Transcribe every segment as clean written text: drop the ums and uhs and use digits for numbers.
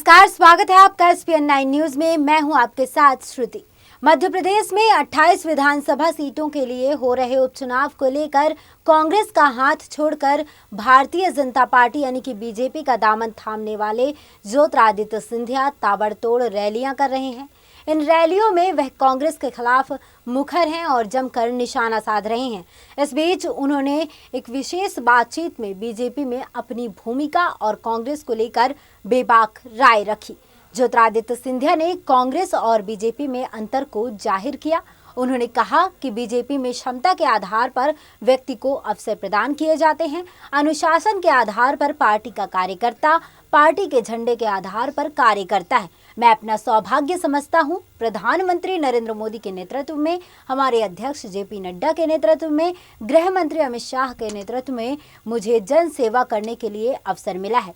नमस्कार, स्वागत है आपका SPN9 न्यूज में। मैं हूं आपके साथ श्रुति। मध्य प्रदेश में 28 विधानसभा सीटों के लिए हो रहे उपचुनाव को लेकर कांग्रेस का हाथ छोड़कर भारतीय जनता पार्टी यानी कि बीजेपी का दामन थामने वाले ज्योतिरादित्य सिंधिया ताबड़तोड़ रैलियां कर रहे हैं। इन रैलियों में वह कांग्रेस के खिलाफ मुखर हैं और जमकर निशाना साध रहे हैं। इस बीच उन्होंने एक विशेष बातचीत में बीजेपी में अपनी भूमिका और कांग्रेस को लेकर बेबाक राय रखी। ज्योतिरादित्य सिंधिया ने कांग्रेस और बीजेपी में अंतर को जाहिर किया। उन्होंने कहा कि बीजेपी में क्षमता के आधार पर व्यक्ति को अवसर प्रदान किए जाते हैं, अनुशासन के आधार पर पार्टी का कार्यकर्ता पार्टी के झंडे के आधार पर कार्य करता है। मैं अपना सौभाग्य समझता हूं, प्रधानमंत्री नरेंद्र मोदी के नेतृत्व में, हमारे अध्यक्ष JP नड्डा के नेतृत्व में, गृह मंत्री अमित शाह के नेतृत्व में मुझे जन सेवा करने के लिए अवसर मिला है।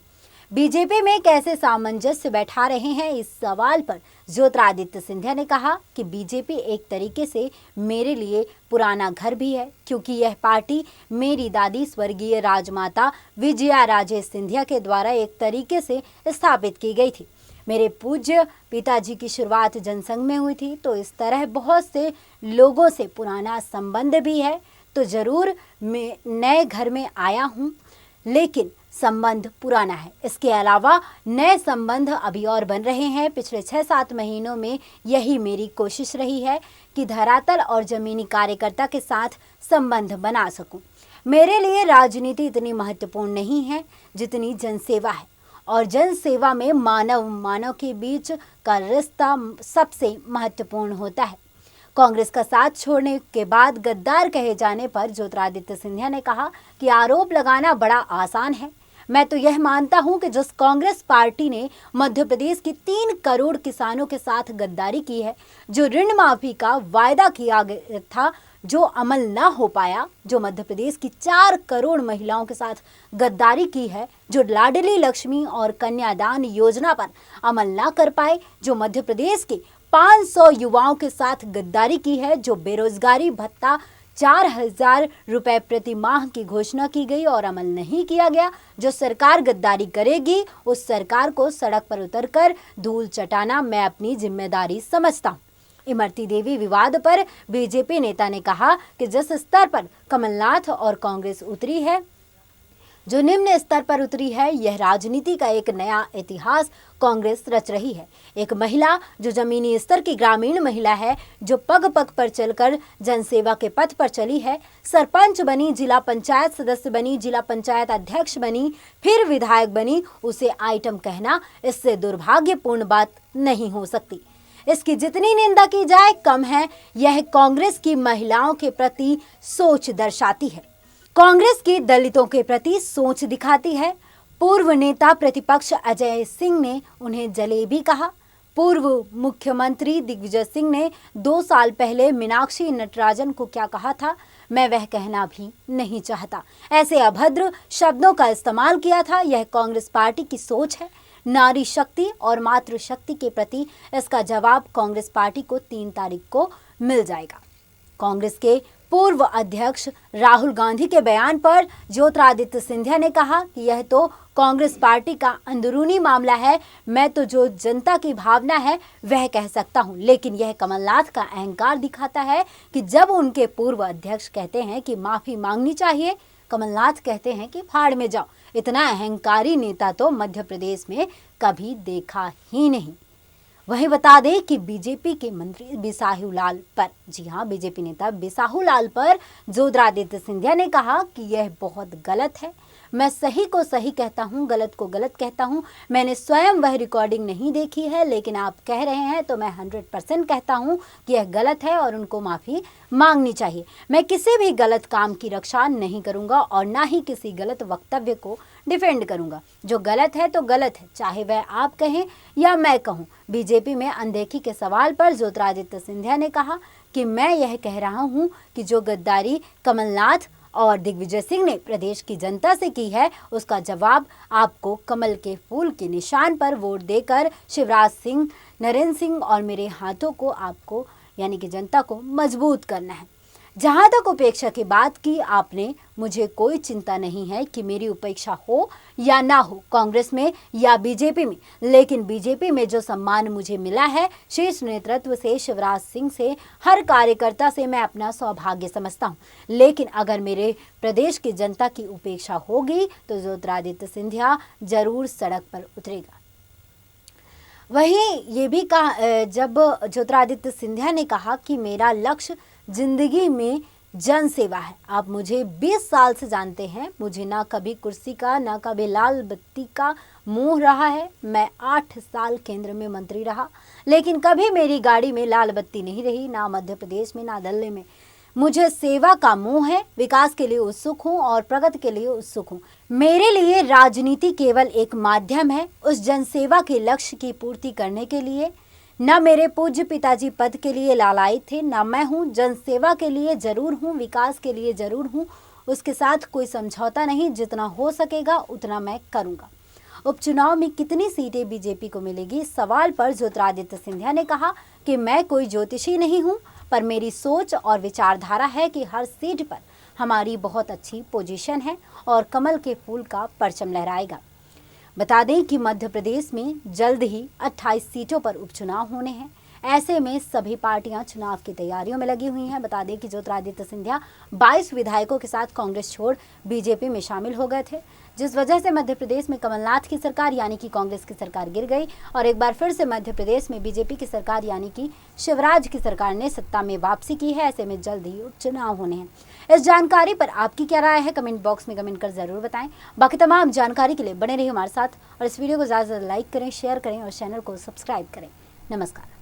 बीजेपी में कैसे सामंजस्य बैठा रहे हैं, इस सवाल पर ज्योतिरादित्य सिंधिया ने कहा कि बीजेपी एक तरीके से मेरे लिए पुराना घर भी है, क्योंकि यह पार्टी मेरी दादी स्वर्गीय राजमाता विजया राजे सिंधिया के द्वारा एक तरीके से स्थापित की गई थी। मेरे पूज्य पिताजी की शुरुआत जनसंघ में हुई थी, तो इस तरह बहुत से लोगों से पुराना संबंध भी है। तो जरूर मैं नए घर में आया हूँ, लेकिन संबंध पुराना है। इसके अलावा नए संबंध अभी और बन रहे हैं। पिछले 6-7 महीनों में यही मेरी कोशिश रही है कि धरातल और जमीनी कार्यकर्ता के साथ संबंध बना सकूं। मेरे लिए राजनीति इतनी महत्वपूर्ण नहीं है जितनी जनसेवा है, और जनसेवा में मानव के बीच का रिश्ता सबसे महत्वपूर्ण होता है। कांग्रेस का साथ छोड़ने के बाद गद्दार कहे जाने पर ज्योतिरादित्य सिंधिया ने कहा कि आरोप लगाना बड़ा आसान है। मैं तो यह मानता हूं कि जिस कांग्रेस पार्टी ने मध्य प्रदेश की 3 करोड़ किसानों के साथ गद्दारी की है, जो ऋण माफी का वायदा किया गया था जो अमल ना हो पाया, जो मध्य प्रदेश की 4 करोड़ महिलाओं के साथ गद्दारी की है, जो लाडली लक्ष्मी और कन्यादान योजना पर अमल ना कर पाए, जो मध्य प्रदेश के 500 युवाओं के साथ गद्दारी की है, जो बेरोजगारी भत्ता 4,000 रुपए प्रति माह की घोषणा की गई और अमल नहीं किया गया। जो सरकार गद्दारी करेगी उस सरकार को सड़क पर उतरकर धूल चटाना मैं अपनी जिम्मेदारी समझता हूँ। इमरती देवी विवाद पर बीजेपी नेता ने कहा कि जिस स्तर पर कमलनाथ और कांग्रेस उतरी है, जो निम्न स्तर पर उतरी है, यह राजनीति का एक नया इतिहास कांग्रेस रच रही है। एक महिला जो जमीनी स्तर की ग्रामीण महिला है, जो पग पग पर चलकर जनसेवा के पथ पर चली है, सरपंच बनी, जिला पंचायत सदस्य बनी, जिला पंचायत अध्यक्ष बनी, फिर विधायक बनी, उसे आइटम कहना इससे दुर्भाग्यपूर्ण बात नहीं हो सकती। इसकी जितनी निंदा की जाए कम है। यह कांग्रेस की महिलाओं के प्रति सोच दर्शाती है, कांग्रेस की दलितों के प्रति सोच दिखाती है। पूर्व नेता प्रतिपक्ष अजय सिंह ने उन्हें जलेबी कहा। पूर्व मुख्यमंत्री दिग्विजय सिंह ने 2 साल पहले मीनाक्षी नटराजन को क्या कहा था, मैं वह कहना भी नहीं चाहता। ऐसे अभद्र शब्दों का इस्तेमाल किया था। यह कांग्रेस पार्टी की सोच है। नारी शक्ति और मातृशक्ति के प्रति इसका जवाब कांग्रेस पार्टी को 3 तारीख को मिल जाएगा। कांग्रेस के पूर्व अध्यक्ष राहुल गांधी के बयान पर ज्योतिरादित्य सिंधिया ने कहा कि यह तो कांग्रेस पार्टी का अंदरूनी मामला है। मैं तो जो जनता की भावना है वह कह सकता हूं, लेकिन यह कमलनाथ का अहंकार दिखाता है कि जब उनके पूर्व अध्यक्ष कहते हैं कि माफी मांगनी चाहिए, कमलनाथ कहते हैं कि फाड़ में जाओ। इतना अहंकारी नेता तो मध्य प्रदेश में कभी देखा ही नहीं। वहीं बता दें कि बीजेपी के मंत्री बिसाहूलाल पर, जी हां, बीजेपी नेता बिसाहूलाल पर ज्योतिरादित्य सिंधिया ने कहा कि यह बहुत गलत है। मैं सही को सही कहता हूं, गलत को गलत कहता हूं। मैंने स्वयं वह रिकॉर्डिंग नहीं देखी है, लेकिन आप कह रहे हैं तो मैं 100% कहता हूं कि यह गलत है और उनको माफ़ी मांगनी चाहिए। मैं किसी भी गलत काम की रक्षा नहीं करूंगा और ना ही किसी गलत वक्तव्य को डिफेंड करूंगा। जो गलत है तो गलत है, चाहे वह आप कहें या मैं कहूं। बीजेपी में अनदेखी के सवाल पर ज्योतिरादित्य सिंधिया ने कहा कि मैं यह कह रहा हूं कि जो गद्दारी कमलनाथ और दिग्विजय सिंह ने प्रदेश की जनता से की है, उसका जवाब आपको कमल के फूल के निशान पर वोट देकर शिवराज सिंह, नरेंद्र सिंह और मेरे हाथों को आपको यानी कि जनता को मजबूत करना है। जहां तक उपेक्षा की बात की आपने, मुझे कोई चिंता नहीं है कि मेरी उपेक्षा हो या ना हो कांग्रेस में या बीजेपी में, लेकिन बीजेपी में जो सम्मान मुझे मिला है शीर्ष नेतृत्व से, शिवराज सिंह से, हर कार्यकर्ता से, मैं अपना सौभाग्य समझता हूं। लेकिन अगर मेरे प्रदेश की जनता की उपेक्षा होगी तो ज्योतिरादित्य सिंधिया जरूर सड़क पर उतरेगा। वहीं ये भी कहा, जब ज्योतिरादित्य सिंधिया ने कहा कि मेरा लक्ष्य जिंदगी में जन सेवा है। आप मुझे 20 साल से जानते हैं, मुझे ना कभी कुर्सी का ना कभी लाल बत्ती का मोह रहा है। मैं 8 साल केंद्र में मंत्री रहा, लेकिन कभी मेरी गाड़ी में लाल बत्ती नहीं रही, ना मध्य प्रदेश में ना दिल्ली में। मुझे सेवा का मोह है, विकास के लिए उत्सुक हूँ और प्रगति के लिए उत्सुक हूँ। मेरे लिए राजनीति केवल एक माध्यम है उस जनसेवा के लक्ष्य की पूर्ति करने के लिए। न मेरे पूज्य पिताजी पद के लिए लालायित थे, न मैं हूँ। जनसेवा के लिए जरूर हूँ, विकास के लिए जरूर हूँ, उसके साथ कोई समझौता नहीं। जितना हो सकेगा उतना मैं करूँगा। उपचुनाव में कितनी सीटें बीजेपी को मिलेगी, सवाल पर ज्योतिरादित्य सिंधिया ने कहा कि मैं कोई ज्योतिषी नहीं हूँ, पर मेरी सोच और विचारधारा है कि हर सीट पर हमारी बहुत अच्छी पोजीशन है और कमल के फूल का परचम लहराएगा। बता दें कि मध्य प्रदेश में जल्द ही 28 सीटों पर उपचुनाव होने हैं। ऐसे में सभी पार्टियां चुनाव की तैयारियों में लगी हुई हैं। बता दें कि ज्योतिरादित्य सिंधिया 22 विधायकों के साथ कांग्रेस छोड़ बीजेपी में शामिल हो गए थे, जिस वजह से मध्य प्रदेश में कमलनाथ की सरकार यानी कि कांग्रेस की सरकार गिर गई और एक बार फिर से मध्य प्रदेश में बीजेपी की सरकार यानी कि शिवराज की सरकार ने सत्ता में वापसी की है। ऐसे में जल्द ही उपचुनाव होने हैं। इस जानकारी पर आपकी क्या राय है, कमेंट बॉक्स में कमेंट कर जरूर बताएं। बाकी तमाम जानकारी के लिए बने रहिए हमारे साथ और इस वीडियो को ज़्यादा से ज़्यादा लाइक करें, शेयर करें और चैनल को सब्सक्राइब करें। नमस्कार।